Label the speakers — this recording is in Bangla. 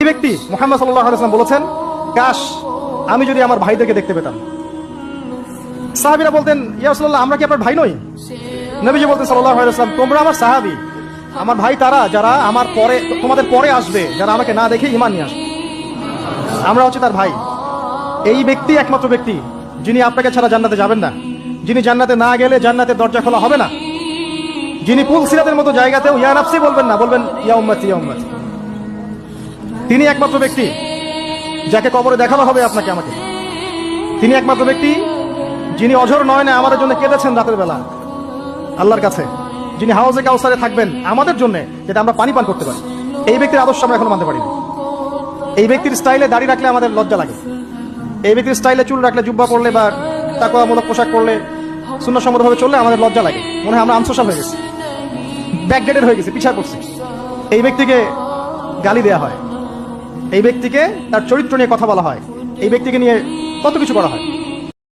Speaker 1: এই ব্যক্তি মুহাম্মদ সাল্লাল্লাহু আলাইহি ওয়াসাল্লাম বলেছেন, কাশ আমি যদি আমার ভাইদেরকে দেখতে পেতাম। সাহাবীরা বলতেন, ইয়া রাসূলুল্লাহ আমরা কি আপনার ভাই নই? নবীজি বলতেন সাল্লাল্লাহু আলাইহি ওয়াসাল্লাম, তোমরা আমার সাহাবী, আমার ভাই তারা যারা আমার পরে, তোমাদের পরে আসবে, যারা আমাকে না দেখে ঈমান নিয়ে আসবে, আমরা হচ্ছে তার ভাই। এই ব্যক্তি একমাত্র ব্যক্তি যিনি আপনাকে ছাড়া জান্নাতে যাবেন না, যিনি জান্নাতে না গেলে জান্নাতের দরজা খোলা হবে না, যিনি পুল সিরাতের মতো জায়গাতেও ইয়া নাফসি বলবেন না, বলবেন ইয়া উম্মতি ইয়া উম্মতি। তিনি একমাত্র ব্যক্তি যাকে কবরে দেখানো হবে আপনাকে আমাকে। তিনি একমাত্র ব্যক্তি যিনি অঝর নয় না আমাদের জন্য কেঁদেছেন রাতের বেলা আল্লাহর কাছে, যিনি হাউজে কাউসারে থাকবেন আমাদের জন্য, যেটা আমরা পানি পান করতে পারি। এই ব্যক্তির আদর্শ আমরা এখনো মানতে পারিনি। এই ব্যক্তির স্টাইলে দাড়ি রাখলে আমাদের লজ্জা লাগে, এই ব্যক্তির স্টাইলে চুল রাখলে, জুব্বা পরলে বা তাকওয়ামূলক পোশাক পরলে, সুন্নাহসম্মতভাবে চললে আমাদের লজ্জা লাগে, মনে হয় আমরা আনসোশাল হয়ে গেছি, ব্যাকডেটেড হয়ে গেছি, পিছায় পড়ছি। এই ব্যক্তিকে গালি দেয়া হয়, এই ব্যক্তিকে তার চরিত্র নিয়ে কথা বলা হয়, এই ব্যক্তিকে নিয়ে কত কিছু করা হয়।